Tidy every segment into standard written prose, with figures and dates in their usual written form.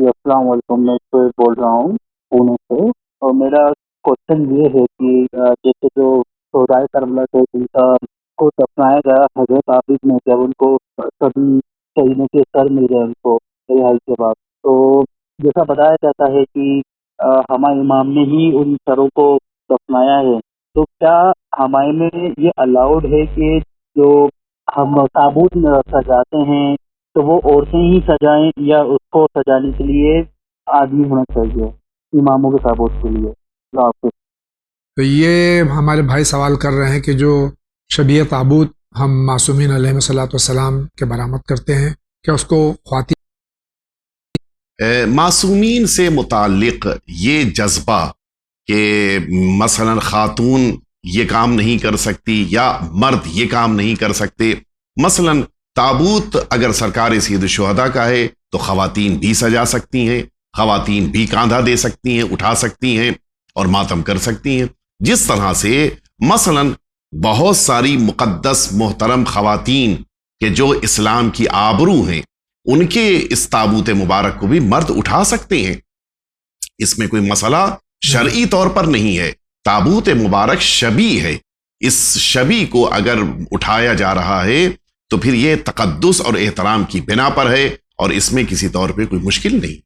السلام علیکم، میں سہیل بول رہا ہوں پونے سے، اور میرا کوشچن یہ ہے کہ جیسے جو شہدائے کربلا تھے جن کا کو دفنایا گیا حضرت عابد میں، جب ان کو سبھی شہیدوں کے سر مل گئے ان کو رہائی کے بعد، تو جیسا بتایا جاتا ہے کہ ہمارے امام نے ہی ان سروں کو دفنایا ہے، تو کیا ہمارے میں یہ الاؤڈ ہے کہ جو ہم تابوت میں سجاتے ہیں تو وہ عورتیں ہی سجائیں، یا اس کو سجانے کے لیے آدمی ہونا چاہیے اماموں کے تابوت کے لیے؟ اللہ حافظ۔ تو یہ ہمارے بھائی سوال کر رہے ہیں کہ جو شبیہ تابوت ہم معصومین علیہ الصلوۃ والسلام کے برآمد کرتے ہیں، کیا اس کو خواتین معصومین سے متعلق یہ جذبہ کہ مثلا خاتون یہ کام نہیں کر سکتی یا مرد یہ کام نہیں کر سکتے، مثلا تابوت اگر سرکار سید الشہداء کا ہے تو خواتین بھی سجا سکتی ہیں، خواتین بھی کاندھا دے سکتی ہیں، اٹھا سکتی ہیں اور ماتم کر سکتی ہیں، جس طرح سے مثلا بہت ساری مقدس محترم خواتین کہ جو اسلام کی آبرو ہیں، ان کے اس تابوت مبارک کو بھی مرد اٹھا سکتے ہیں، اس میں کوئی مسئلہ شرعی طور پر نہیں ہے۔ تابوت مبارک شبی ہے، اس شبی کو اگر اٹھایا جا رہا ہے تو پھر یہ تقدس اور احترام کی بنا پر ہے، اور اس میں کسی طور پہ کوئی مشکل نہیں۔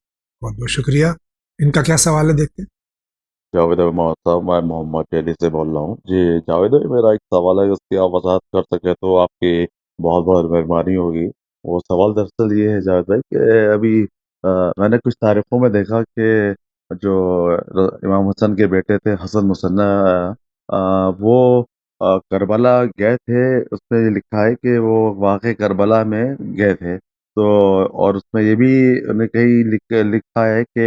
بہت بہت شکریہ۔ ان کا کیا سوال ہے، دیکھتے ہیں۔ جاوید محمد صاحب، میں محمد دہلی سے بول رہا ہوں جی۔ جاوید بھائی، میرا ایک سوال ہے، اس کی آپ وضاحت کر سکے تو آپ کی بہت بہت مہربانی ہوگی۔ وہ سوال دراصل یہ ہے جاوید بھائی کہ ابھی میں نے کچھ تاریخوں میں دیکھا کہ جو امام حسن کے بیٹے تھے حسن مثنیٰ، وہ کربلا گئے تھے، اس میں یہ لکھا ہے کہ وہ واقع کربلا میں گئے تھے، تو اور اس میں یہ بھی انہیں کہیں لکھا ہے کہ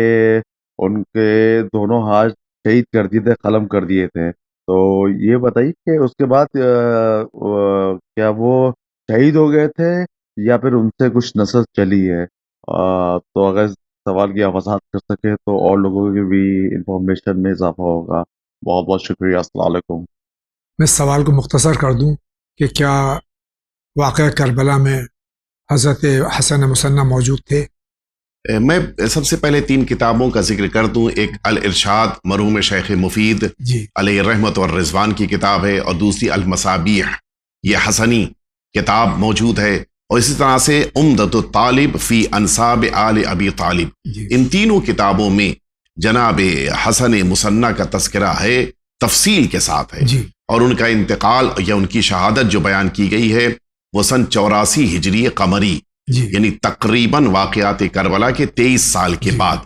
ان کے دونوں ہاتھ شہید کر دیے تھے، قلم کر دیے تھے۔ تو یہ بتائیے کہ اس کے بعد کیا وہ شہید ہو گئے تھے یا پھر ان سے کچھ نسل چلی ہے؟ تو اگر سوال کی آپ وضاحت کر سکے تو اور لوگوں کی بھی انفارمیشن میں اضافہ ہوگا۔ بہت بہت شکریہ۔ السلام علیکم۔ میں اس سوال کو مختصر کر دوں کہ کیا واقعہ کربلا میں حضرت حسن مثنیٰ موجود تھے؟ میں سب سے پہلے 3 کتابوں کا ذکر کر دوں۔ ایک الارشاد مرحوم شیخ مفید جی، علیہ رحمت اور رضوان کی کتاب ہے، اور دوسری المصابیح یہ حسنی کتاب موجود ہے، اور اسی طرح سے عمدۃ الطالب فی انساب آل ابی طالب۔ جی، ان تینوں کتابوں میں جناب حسن مثنیٰ کا تذکرہ ہے، تفصیل کے ساتھ ہے، جی، اور ان کا انتقال یا ان کی شہادت جو بیان کی گئی ہے وہ سن 84 ہجری قمری، جی، یعنی تقریباً واقعات کربلا کے 23 سال کے جی، بعد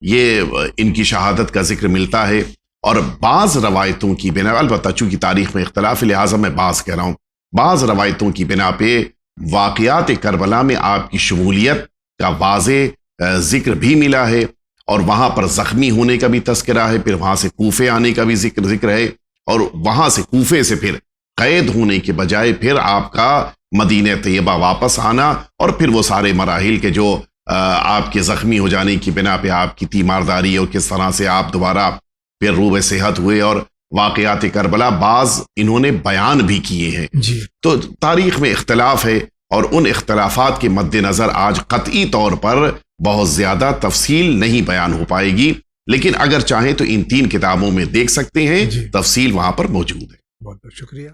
یہ ان کی شہادت کا ذکر ملتا ہے۔ اور بعض روایتوں کی بنا، البتہ چونکہ تاریخ میں اختلاف، لہٰذا میں بعض کہہ رہا ہوں، بعض روایتوں کی بنا پہ واقعات کربلا میں آپ کی شمولیت کا واضح ذکر بھی ملا ہے، اور وہاں پر زخمی ہونے کا بھی تذکرہ ہے، پھر وہاں سے کوفے آنے کا بھی ذکر ہے، اور وہاں سے کوفے سے پھر قید ہونے کے بجائے پھر آپ کا مدینہ طیبہ واپس آنا، اور پھر وہ سارے مراحل کے جو آپ کے زخمی ہو جانے کی بنا پہ آپ کی تیمارداری اور کس طرح سے آپ دوبارہ پھر روب صحت ہوئے، اور واقعات کربلا بعض انہوں نے بیان بھی کیے ہیں۔ جی، تو تاریخ میں اختلاف ہے، اور ان اختلافات کے مد نظر آج قطعی طور پر بہت زیادہ تفصیل نہیں بیان ہو پائے گی، لیکن اگر چاہیں تو ان 3 کتابوں میں دیکھ سکتے ہیں، جی، تفصیل وہاں پر موجود ہے۔ بہت بہت شکریہ۔